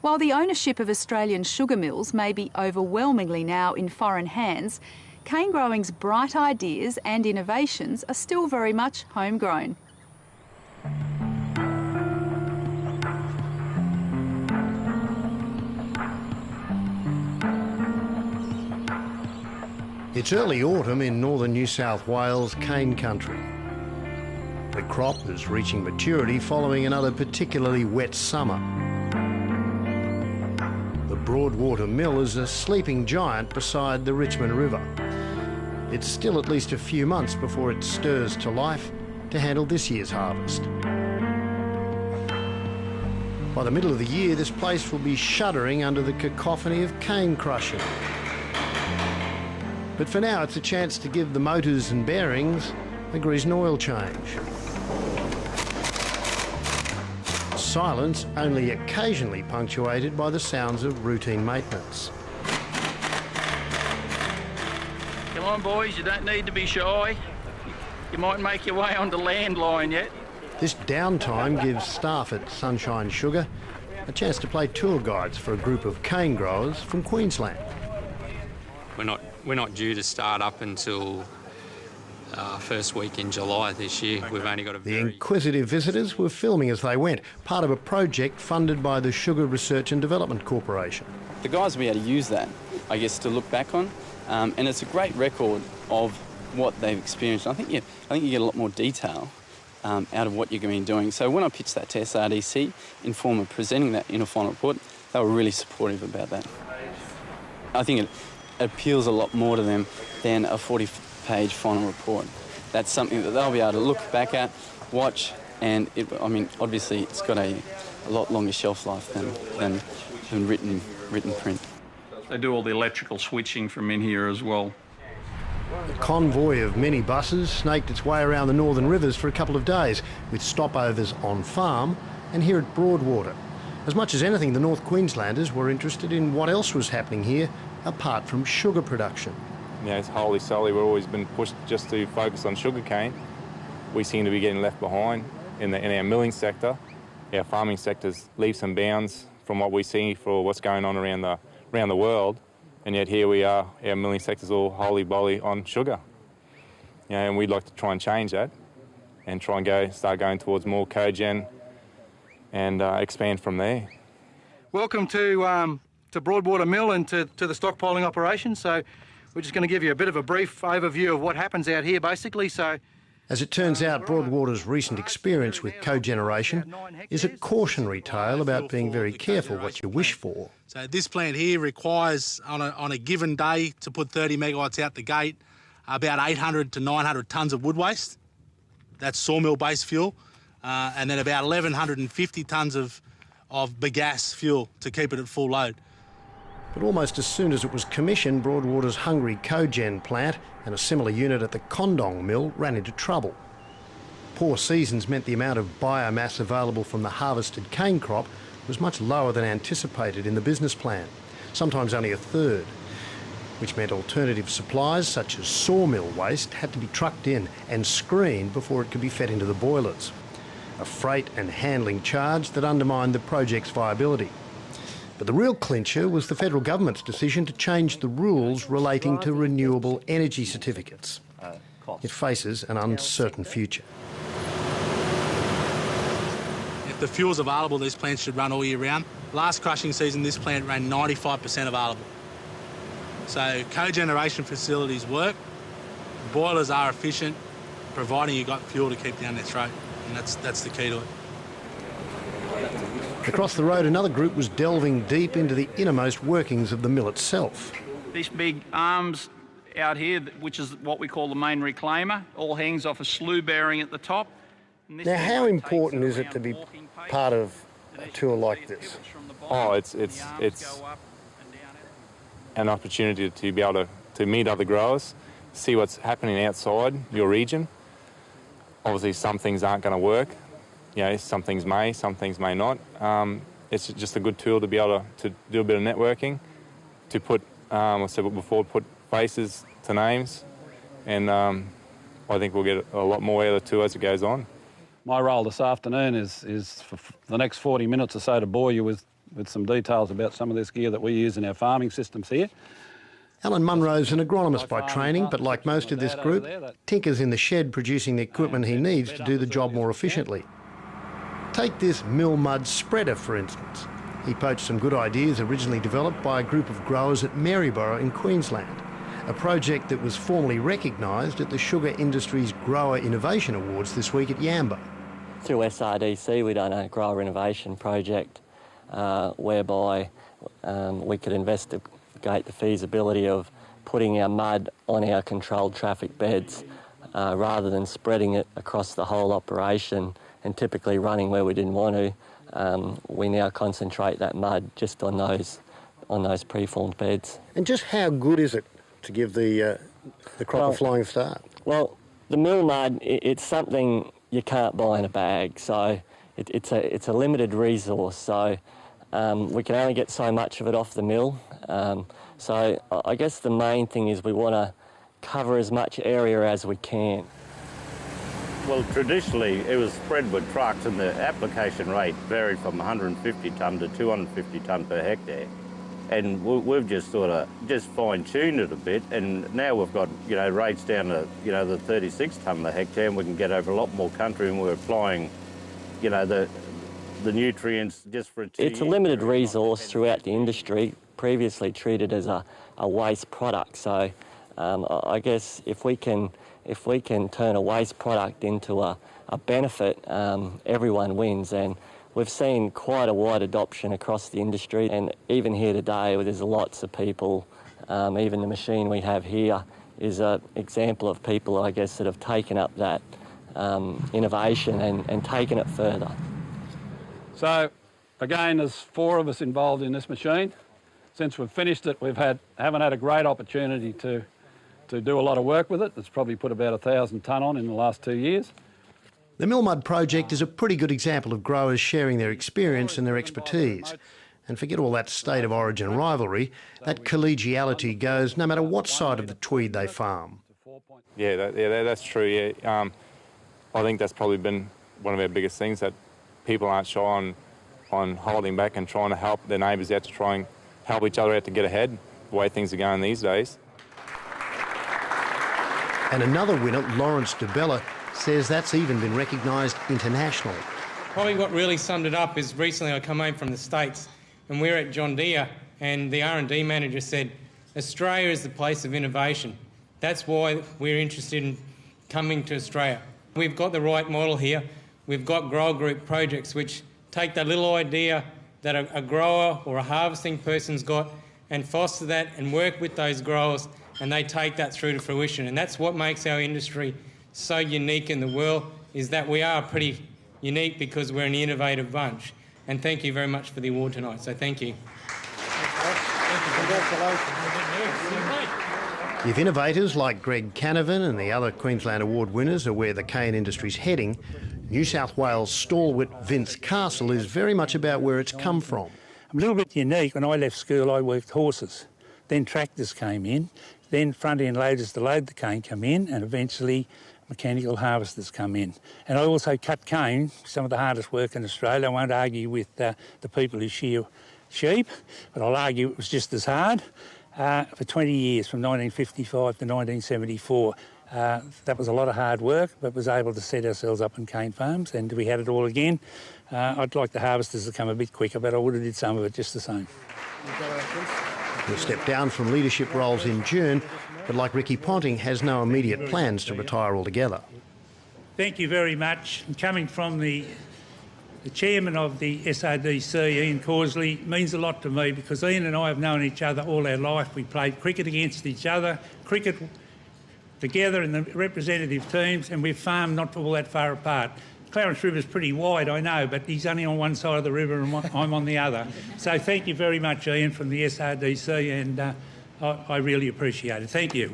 While the ownership of Australian sugar mills may be overwhelmingly now in foreign hands, cane growing's bright ideas and innovations are still very much homegrown. It's early autumn in northern New South Wales cane country. The crop is reaching maturity following another particularly wet summer. The Broadwater Mill is a sleeping giant beside the Richmond River. It's still at least a few months before it stirs to life to handle this year's harvest. By the middle of the year, this place will be shuddering under the cacophony of cane crushing. But for now, it's a chance to give the motors and bearings a grease and oil change. Silence only occasionally punctuated by the sounds of routine maintenance. Come on, boys, you don't need to be shy. You might make your way onto landline yet. This downtime gives staff at Sunshine Sugar a chance to play tour guides for a group of cane growers from Queensland. We're not due to start up until first week in July this year. We've only got a The inquisitive visitors were filming as they went, part of a project funded by the Sugar Research and Development Corporation. The guys will be able to use that, I guess, to look back on, and it's a great record of what they've experienced. I think you get a lot more detail out of what you're going to be doing. So when I pitched that to SRDC in form of presenting that in a final report, they were really supportive about that. I think it appeals a lot more to them than a 40-page final report. That's something that they'll be able to look back at, watch, and obviously it's got a lot longer shelf life than written print. They do all the electrical switching from in here as well. A convoy of minibuses snaked its way around the northern rivers for a couple of days, with stopovers on farm and here at Broadwater. As much as anything, the North Queenslanders were interested in what else was happening here apart from sugar production. It's wholly solely we've always been pushed just to focus on sugarcane. We seem to be getting left behind in our milling sector. Our farming sector's leaps and bounds from what we see for what's going on around the world, and yet here we are, our milling sector's all wholly-bolly on sugar. And we'd like to try and change that and try and start going towards more cogen and expand from there. Welcome to Broadwater Mill and to the stockpiling operation. So we're just going to give you a bit of a brief overview of what happens out here, basically. So, as it turns out, Broadwater's recent experience with cogeneration is a cautionary tale about being very careful what you wish for. So this plant here requires, on a given day, to put 30 megawatts out the gate, about 800 to 900 tonnes of wood waste. That's sawmill-based fuel. And then about 1,150 tonnes of bagasse fuel to keep it at full load. But almost as soon as it was commissioned, Broadwater's Hungry Cogen plant and a similar unit at the Condong mill ran into trouble. Poor seasons meant the amount of biomass available from the harvested cane crop was much lower than anticipated in the business plan, sometimes only a third, which meant alternative supplies such as sawmill waste had to be trucked in and screened before it could be fed into the boilers. A freight and handling charge that undermined the project's viability. But the real clincher was the federal government's decision to change the rules relating to renewable energy certificates. It faces an uncertain future. If the fuel's available, these plants should run all year round. Last crushing season, this plant ran 95% available. So cogeneration facilities work, boilers are efficient, providing you've got fuel to keep down their throat, and that's the key to it. Across the road, another group was delving deep into the innermost workings of the mill itself. This big arms out here, which is what we call the main reclaimer, all hangs off a slew bearing at the top. Now, how important is it to be part of a tour like this? Oh, it's an opportunity to be able to meet other growers, see what's happening outside your region. Obviously, some things aren't going to work. Some things may not. It's just a good tool to be able to do a bit of networking, to put, I said before, put faces to names, and I think we'll get a lot more out of the tour as it goes on. My role this afternoon is for the next 40 minutes or so to bore you with with some details about some of this gear that we use in our farming systems here. Alan Munro's an agronomist by training, but like most of this group, tinkers in the shed producing the equipment he needs to do the job more efficiently. Take this mill mud spreader, for instance. He poached some good ideas originally developed by a group of growers at Maryborough in Queensland, a project that was formally recognised at the Sugar Industry's Grower Innovation Awards this week at Yamba. Through SRDC, we done a grower innovation project whereby we could investigate the feasibility of putting our mud on our controlled traffic beds rather than spreading it across the whole operation and typically running where we didn't want to. We now concentrate that mud just on those preformed beds. And just how good is it to give the crop a flying start? Well, the mill mud, it's something you can't buy in a bag, so it's a limited resource. So we can only get so much of it off the mill. So I guess the main thing is we want to cover as much area as we can. Well, traditionally it was spread with trucks and the application rate varied from 150 tonne to 250 tonne per hectare. And we've just sort of fine-tuned it a bit, and now we've got, rates down to, the 36 tonne a hectare, and we can get over a lot more country, and we're applying, the nutrients just for It's a limited resource throughout the industry, previously treated as a waste product. So I guess if we can turn a waste product into a benefit, everyone wins. And we've seen quite a wide adoption across the industry, and even here today where there's lots of people, even the machine we have here is an example of people, I guess, that have taken up that innovation and taken it further. So again, there's 4 of us involved in this machine. Since we've finished it, haven't had a great opportunity to do a lot of work with it. It's probably put about 1,000 tonne on in the last 2 years. The Mill Mud project is a pretty good example of growers sharing their experience and their expertise. And forget all that state of origin rivalry, that collegiality goes no matter what side of the Tweed they farm. Yeah, that's true, yeah. I think that's probably been one of our biggest things, that people aren't shy on holding back and trying to help their neighbours out to try and help each other out to get ahead, the way things are going these days. And another winner, Lawrence DeBella, says that's even been recognised internationally. Probably what really summed it up is recently I come home from the States and we're at John Deere and the R&D manager said, Australia is the place of innovation. That's why we're interested in coming to Australia. We've got the right model here. We've got grower group projects which take that little idea that a grower or a harvesting person's got and foster that and work with those growers, and they take that through to fruition. And that's what makes our industry so unique in the world, is that we are pretty unique because we're an innovative bunch. And thank you very much for the award tonight, so thank you. If innovators like Greg Canavan and the other Queensland Award winners are where the cane industry's heading, New South Wales stalwart Vince Castle is very much about where it's come from. I'm a little bit unique. When I left school, I worked horses. Then tractors came in. Then front-end loaders to load the cane come in, and eventually mechanical harvesters come in. And I also cut cane, some of the hardest work in Australia. I won't argue with the people who shear sheep, but I'll argue it was just as hard. For 20 years, from 1955 to 1974. That was a lot of hard work, but was able to set ourselves up in cane farms, and if we had it all again, I'd like the harvesters to come a bit quicker, but I would have did some of it just the same. He'll step down from leadership roles in June, but like Ricky Ponting, has no immediate plans to retire altogether. Thank you very much. And coming from the chairman of the SRDC, Ian Causley, means a lot to me because Ian and I have known each other all our life. We played cricket against each other, cricket together in the representative teams, and we've farmed not all that far apart. Clarence River's pretty wide, I know, but he's only on one side of the river and I'm on the other. So thank you very much, Ian, from the SRDC, and I really appreciate it. Thank you.